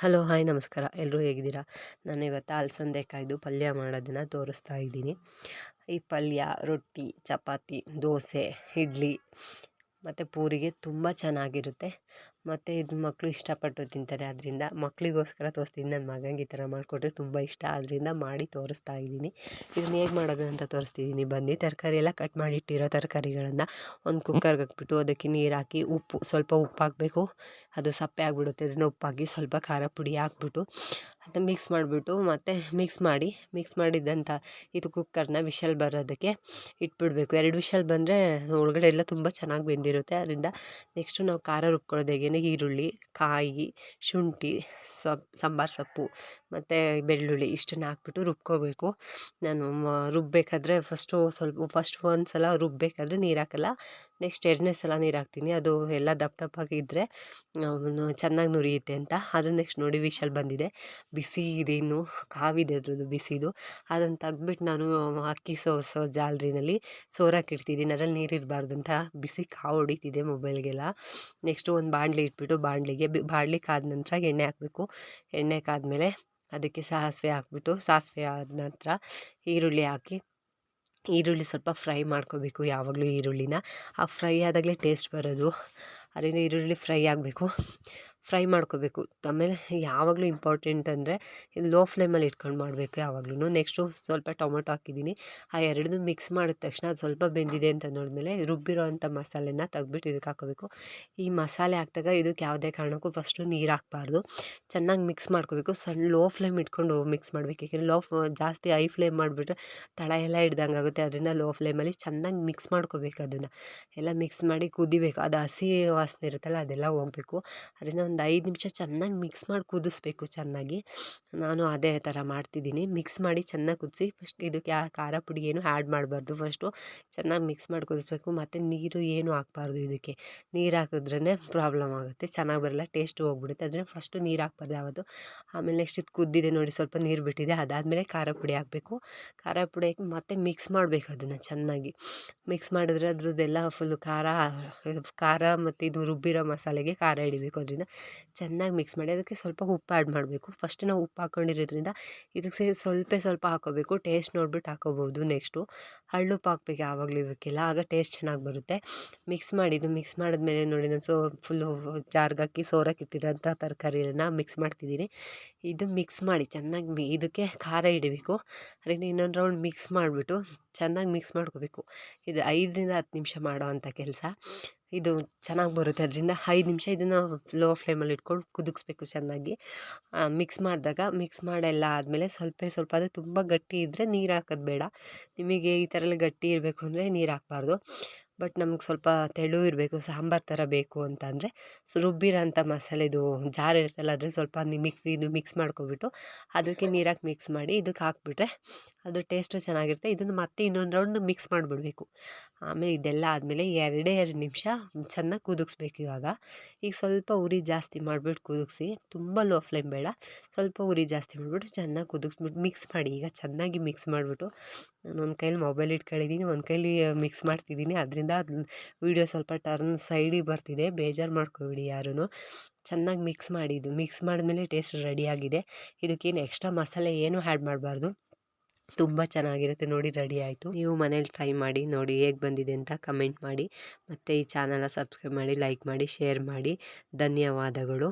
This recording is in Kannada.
ಹಲೋ ಹಾಯ್ ನಮಸ್ಕಾರ. ಎಲ್ಲರೂ ಹೇಗಿದ್ದೀರಾ? ನಾನು ಇವತ್ತು ಅಲಸಂದೆಕಾಯ್ದು ಪಲ್ಯ ಮಾಡೋದನ್ನು ತೋರಿಸ್ತಾ ಇದ್ದೀನಿ. ಈ ಪಲ್ಯ ರೊಟ್ಟಿ, ಚಪಾತಿ, ದೋಸೆ, ಇಡ್ಲಿ ಮತ್ತು ಪೂರಿಗೆ ತುಂಬ ಚೆನ್ನಾಗಿರುತ್ತೆ. ಮತ್ತು ಇದು ಮಕ್ಕಳು ಇಷ್ಟಪಟ್ಟು ತಿಂತಾರೆ. ಆದ್ದರಿಂದ ಮಕ್ಕಳಿಗೋಸ್ಕರ ತೋರಿಸ್ತೀನಿ. ನನ್ನ ಮಗನಿಗೆ ಈ ಥರ ಮಾಡಿಕೊಟ್ರೆ ತುಂಬ ಇಷ್ಟ. ಆದ್ದರಿಂದ ಮಾಡಿ ತೋರಿಸ್ತಾ ಇದ್ದೀನಿ. ಇದನ್ನ ಹೇಗೆ ಮಾಡೋದು ಅಂತ ತೋರಿಸ್ತಿದ್ದೀನಿ ಬನ್ನಿ. ತರಕಾರಿ ಎಲ್ಲ ಕಟ್ ಮಾಡಿಟ್ಟಿರೋ ತರಕಾರಿಗಳನ್ನು ಒಂದು ಕುಕ್ಕರ್ಗೆ ಹಾಕ್ಬಿಟ್ಟು ಅದಕ್ಕೆ ನೀರು ಹಾಕಿ ಸ್ವಲ್ಪ ಉಪ್ಪು ಹಾಕಬೇಕು. ಅದು ಸಪ್ಪೆ ಆಗಿಬಿಡುತ್ತೆ. ಅದನ್ನು ಉಪ್ಪು ಹಾಕಿ ಸ್ವಲ್ಪ ಖಾರ ಪುಡಿ ಹಾಕ್ಬಿಟ್ಟು ಅದನ್ನ ಮಿಕ್ಸ್ ಮಾಡಿಬಿಟ್ಟು ಮತ್ತು ಮಿಕ್ಸ್ ಮಾಡಿದ್ದಂಥ ಇದು ಕುಕ್ಕರ್ನ ವಿಷಲ್ ಬರೋದಕ್ಕೆ ಇಟ್ಬಿಡಬೇಕು. 2 ವಿಷಲ್ ಬಂದರೆ ಒಳಗಡೆ ಎಲ್ಲ ತುಂಬ ಚೆನ್ನಾಗಿ ಬೆಂದಿರುತ್ತೆ. ಅದರಿಂದ ನೆಕ್ಸ್ಟು ನಾವು ಖಾರ ರುಬ್ಕೊಳ್ಳೋದು ಹೇಗೆ, ಈರುಳ್ಳಿ, ಕಾಯಿ, ಶುಂಠಿ, ಸಾಂಬಾರು ಸೊಪ್ಪು ಮತ್ತು ಬೆಳ್ಳುಳ್ಳಿ ಇಷ್ಟನ್ನು ಹಾಕ್ಬಿಟ್ಟು ರುಬ್ಕೋಬೇಕು. ನಾನು ರುಬ್ಬಬೇಕಾದ್ರೆ ಫಸ್ಟ್ ಒಂದು ಸಲ ರುಬ್ಬಬೇಕಾದ್ರೆ ನೀರು ಹಾಕಲ್ಲ. ನೆಕ್ಸ್ಟ್ 2ನೇ ಸಲ ನೀರು ಹಾಕ್ತೀನಿ. ಅದು ಎಲ್ಲ ದಪ್ಪ ದಪ್ಪಾಗಿದ್ದರೆ ಚೆನ್ನಾಗಿ ನುರಿಯುತ್ತೆ ಅಂತ. ಅದು ನೆಕ್ಸ್ಟ್ ನೋಡಿ ವಿಷಲ್ ಬಂದಿದೆ, ಬಿಸಿ ಇದೆ, ಇನ್ನು ಕಾವಿದೆ ಅದ್ರದ್ದು ಬಿಸಿದು. ಅದನ್ನು ತೆಗ್ದ್ಬಿಟ್ಟು ನಾನು ಅಕ್ಕಿ ಜಾಲರಿನಲ್ಲಿ ಸೋರಾಕಿಡ್ತಿದ್ದೀನಿ. ಅದ್ರಲ್ಲಿ ನೀರಿರಬಾರ್ದು ಅಂತ ಬಿಸಿ ಕಾವು ಹೊಡಿತಿದೆ ಮೊಬೈಲ್ಗೆಲ್ಲ. ನೆಕ್ಸ್ಟು ಒಂದು ಬಾಣಲಿ ಇಟ್ಬಿಟ್ಟು ಬಾಣಲಿ ಕಾದ ನಂತರ ಎಣ್ಣೆ ಹಾಕಬೇಕು. ಎಣ್ಣೆ ಕಾದ್ಮೇಲೆ ಅದಕ್ಕೆ ಸಾಸಿವೆ ಆದ ನಂತರ ಈರುಳ್ಳಿ ಹಾಕಿ ಈರುಳ್ಳಿ ಸ್ವಲ್ಪ ಫ್ರೈ ಮಾಡ್ಕೋಬೇಕು. ಯಾವಾಗಲೂ ಈರುಳ್ಳಿನ ಫ್ರೈ ಆದಾಗಲೇ ಟೇಸ್ಟ್ ಬರೋದು. ಅದರಿಂದ ಈರುಳ್ಳಿ ಫ್ರೈ ಆಗಬೇಕು, ಫ್ರೈ ಮಾಡ್ಕೋಬೇಕು. ಆಮೇಲೆ ಯಾವಾಗಲೂ ಇಂಪಾರ್ಟೆಂಟ್ ಅಂದರೆ ಇದು ಲೋ ಫ್ಲೇಮಲ್ಲಿ ಇಟ್ಕೊಂಡು ಮಾಡಬೇಕು ಯಾವಾಗ್ಲೂ. ನೆಕ್ಸ್ಟು ಸ್ವಲ್ಪ ಟೊಮೊಟೊ ಹಾಕಿದ್ದೀನಿ. ಆ ಎರಡನ್ನೂ ಮಿಕ್ಸ್ ಮಾಡಿದ ತಕ್ಷಣ ಅದು ಸ್ವಲ್ಪ ಬೆಂದಿದೆ ಅಂತ ನೋಡಿದ್ಮೇಲೆ ರುಬ್ಬಿರೋ ಅಂಥ ಮಸಾಲೆನ ತೆಗ್ದ್ಬಿಟ್ಟು ಇದಕ್ಕೆ ಹಾಕೋಬೇಕು. ಈ ಮಸಾಲೆ ಹಾಕಿದಾಗ ಇದಕ್ಕೆ ಯಾವುದೇ ಕಾರಣಕ್ಕೂ ಫಸ್ಟು ನೀರು ಹಾಕಬಾರ್ದು. ಚೆನ್ನಾಗಿ ಮಿಕ್ಸ್ ಮಾಡ್ಕೋಬೇಕು. ಲೋ ಫ್ಲೇಮ್ ಇಟ್ಕೊಂಡು ಮಿಕ್ಸ್ ಮಾಡಬೇಕು. ಏಕೆಂದರೆ ಜಾಸ್ತಿ ಹೈ ಫ್ಲೇಮ್ ಮಾಡಿಬಿಟ್ರೆ ತಳ ಎಲ್ಲ ಹಿಡ್ದಂಗೆ ಆಗುತ್ತೆ. ಅದರಿಂದ ಲೋ ಫ್ಲೇಮಲ್ಲಿ ಚೆನ್ನಾಗಿ ಮಿಕ್ಸ್ ಮಾಡ್ಕೋಬೇಕು. ಅದನ್ನು ಎಲ್ಲ ಮಿಕ್ಸ್ ಮಾಡಿ ಕುದಿಬೇಕು. ಅದು ಹಸಿ ವಾಸನೆ ಇರುತ್ತಲ್ಲ ಅದೆಲ್ಲ ಹೋಗಬೇಕು. ಅದರಿಂದ ಒಂದು 5 ನಿಮಿಷ ಚೆನ್ನಾಗಿ ಮಿಕ್ಸ್ ಮಾಡಿ ಕುದಿಸ್ಬೇಕು ಚೆನ್ನಾಗಿ. ನಾನು ಅದೇ ಥರ ಮಾಡ್ತಿದ್ದೀನಿ. ಮಿಕ್ಸ್ ಮಾಡಿ ಚೆನ್ನಾಗಿ ಕುದಿಸಿ ಫಸ್ಟ್ ಇದಕ್ಕೆ ಖಾರ ಪುಡಿ ಏನು ಆ್ಯಡ್ ಮಾಡಬಾರ್ದು. ಫಸ್ಟು ಚೆನ್ನಾಗಿ ಮಿಕ್ಸ್ ಮಾಡಿ ಕುದಿಸ್ಬೇಕು. ಮತ್ತು ನೀರು ಏನು ಹಾಕ್ಬಾರ್ದು. ಇದಕ್ಕೆ ನೀರು ಹಾಕಿದ್ರೇ ಪ್ರಾಬ್ಲಮ್ ಆಗುತ್ತೆ, ಚೆನ್ನಾಗಿ ಬರಲ್ಲ, ಟೇಸ್ಟು ಹೋಗ್ಬಿಡುತ್ತೆ. ಅಂದರೆ ಫಸ್ಟು ನೀರು ಹಾಕ್ಬಾರ್ದು ಯಾವತ್ತು. ಆಮೇಲೆ ನೆಕ್ಸ್ಟ್ ಇದು ಕುದ್ದಿದೆ ನೋಡಿ, ಸ್ವಲ್ಪ ನೀರು ಬಿಟ್ಟಿದೆ. ಅದಾದಮೇಲೆ ಖಾರ ಪುಡಿ ಹಾಕಬೇಕು. ಖಾರ ಪುಡಿ ಹಾಕಿ ಮತ್ತೆ ಮಿಕ್ಸ್ ಮಾಡಬೇಕು. ಅದನ್ನು ಚೆನ್ನಾಗಿ ಮಿಕ್ಸ್ ಮಾಡಿದ್ರೆ ಅದ್ರದ್ದೆಲ್ಲ ಫುಲ್ಲು ಖಾರ ಮತ್ತು ಇದು ರುಬ್ಬಿರೋ ಮಸಾಲೆಗೆ ಖಾರ ಹಿಡಿಬೇಕು. ಅದರಿಂದ ಚೆನ್ನಾಗಿ ಮಿಕ್ಸ್ ಮಾಡಿ ಅದಕ್ಕೆ ಸ್ವಲ್ಪ ಉಪ್ಪು ಆ್ಯಡ್ ಮಾಡಬೇಕು. ಫಸ್ಟ್ ನಾವು ಉಪ್ಪು ಹಾಕ್ಕೊಂಡಿರೋದ್ರಿಂದ ಇದಕ್ಕೆ ಸ್ವಲ್ಪ ಹಾಕ್ಕೋಬೇಕು. ಟೇಸ್ಟ್ ನೋಡ್ಬಿಟ್ಟು ಹಾಕ್ಕೋಬೋದು. ನೆಕ್ಸ್ಟು ಹಳ್ಳುಪ್ಪು ಹಾಕ್ಬೇಕು ಯಾವಾಗಲೂ ಇವಕ್ಕೆಲ್ಲ, ಆಗ ಟೇಸ್ಟ್ ಚೆನ್ನಾಗಿ ಬರುತ್ತೆ. ಮಿಕ್ಸ್ ಮಾಡಿದ್ಮೇಲೆ ನೋಡಿ ನಾನು ಫುಲ್ಲು ಜಾರ್ಗೆ ಹಾಕಿ ಸೋರಕ್ಕಿಟ್ಟಿರೋಂಥ ತರಕಾರಿನ ಮಿಕ್ಸ್ ಮಾಡ್ತಿದ್ದೀನಿ. ಇದು ಮಿಕ್ಸ್ ಮಾಡಿ ಚೆನ್ನಾಗಿ ಇದಕ್ಕೆ ಖಾರ ಹಿಡಿಬೇಕು. ಅದರಿಂದ ಇನ್ನೊಂದು ರೌಂಡ್ ಮಿಕ್ಸ್ ಮಾಡಿಬಿಟ್ಟು ಚೆನ್ನಾಗಿ ಮಿಕ್ಸ್ ಮಾಡ್ಕೋಬೇಕು. ಇದು 5ರಿಂದ 10 ನಿಮಿಷ ಮಾಡೋವಂಥ ಕೆಲಸ. ಇದು ಚೆನ್ನಾಗಿ ಬರುತ್ತೆ. ಅದರಿಂದ 5 ನಿಮಿಷ ಇದನ್ನು ಲೋ ಫ್ಲೇಮಲ್ಲಿ ಇಟ್ಕೊಂಡು ಕುದಿಸ್ಬೇಕು ಚೆನ್ನಾಗಿ. ಮಿಕ್ಸ್ ಮಾಡೆಲ್ಲ ಆದಮೇಲೆ ಸ್ವಲ್ಪ ಅದು ತುಂಬ ಗಟ್ಟಿ ಇದ್ದರೆ ನೀರು ಹಾಕೋದು ಬೇಡ. ನಿಮಗೆ ಈ ಥರ ಎಲ್ಲ ಗಟ್ಟಿ ಇರಬೇಕು ಅಂದರೆ ನೀರು ಹಾಕ್ಬಾರ್ದು. ಬಟ್ ನಮ್ಗೆ ಸ್ವಲ್ಪ ತೆಳು ಇರಬೇಕು, ಸಾಂಬಾರು ಥರ ಬೇಕು ಅಂತ ಅಂದರೆ ರುಬ್ಬಿರೋಂಥ ಮಸಾಲೆದು ಜಾರ್ ಇರುತ್ತಲ್ಲ ಅದ್ರಲ್ಲಿ ಸ್ವಲ್ಪ ಮಿಕ್ಸ್ ಮಾಡ್ಕೊಬಿಟ್ಟು ಅದಕ್ಕೆ ನೀರಾಕಿ ಮಿಕ್ಸ್ ಮಾಡಿ ಇದಕ್ಕೆ ಹಾಕ್ಬಿಟ್ರೆ ಅದು ಟೇಸ್ಟು ಚೆನ್ನಾಗಿರುತ್ತೆ. ಇದನ್ನು ಮತ್ತೆ ಇನ್ನೊಂದು ರೌಂಡ್ ಮಿಕ್ಸ್ ಮಾಡಿಬಿಡ್ಬೇಕು. ಆಮೇಲೆ ಇದೆಲ್ಲ ಆದಮೇಲೆ 2 ನಿಮಿಷ ಚೆನ್ನಾಗಿ ಕುದಿಸ್ಬೇಕು. ಈಗ ಸ್ವಲ್ಪ ಉರಿ ಜಾಸ್ತಿ ಮಾಡಿಬಿಟ್ಟು ಕುದಿಸಿ, ತುಂಬ ಲೋ ಫ್ಲೇಮ್ ಬೇಡ, ಸ್ವಲ್ಪ ಉರಿ ಜಾಸ್ತಿ ಮಾಡಿಬಿಟ್ಟು ಚೆನ್ನಾಗಿ ಕುದಿಸ್ಬಿಟ್ಟು ಮಿಕ್ಸ್ ಮಾಡಿ. ಈಗ ಚೆನ್ನಾಗಿ ಮಿಕ್ಸ್ ಮಾಡಿಬಿಟ್ಟು ನಾನು ಒಂದು ಕೈಲಿ ಮೊಬೈಲ್ ಇಟ್ಕೊಂಡಿದ್ದೀನಿ, ಒಂದು ಕೈಲಿ ಮಿಕ್ಸ್ ಮಾಡ್ತಿದ್ದೀನಿ. ಅದರಿಂದ ವೀಡಿಯೋ ಸ್ವಲ್ಪ ಟರ್ನ್ ಸೈಡಿಗೆ ಬರ್ತಿದೆ, ಬೇಜಾರು ಮಾಡ್ಕೊಬೇಡಿ ಯಾರೂ. ಚೆನ್ನಾಗಿ ಮಿಕ್ಸ್ ಮಾಡಿದ್ಮೇಲೆ ಟೇಸ್ಟ್ ರೆಡಿಯಾಗಿದೆ. ಇದಕ್ಕೇನು ಎಕ್ಸ್ಟ್ರಾ ಮಸಾಲೆ ಏನೂ ಆ್ಯಡ್ ಮಾಡಬಾರ್ದು. ತುಂಬ ಚೆನ್ನಾಗಿರುತ್ತೆ. ನೋಡಿ ರೆಡಿ ಆಯಿತು. ನೀವು ಮನೇಲಿ ಟ್ರೈ ಮಾಡಿ ನೋಡಿ ಹೇಗೆ ಬಂದಿದೆ ಅಂತ ಕಮೆಂಟ್ ಮಾಡಿ. ಮತ್ತು ಈ ಚಾನಲ್ನ ಸಬ್ಸ್ಕ್ರೈಬ್ ಮಾಡಿ, ಲೈಕ್ ಮಾಡಿ, ಶೇರ್ ಮಾಡಿ. ಧನ್ಯವಾದಗಳು.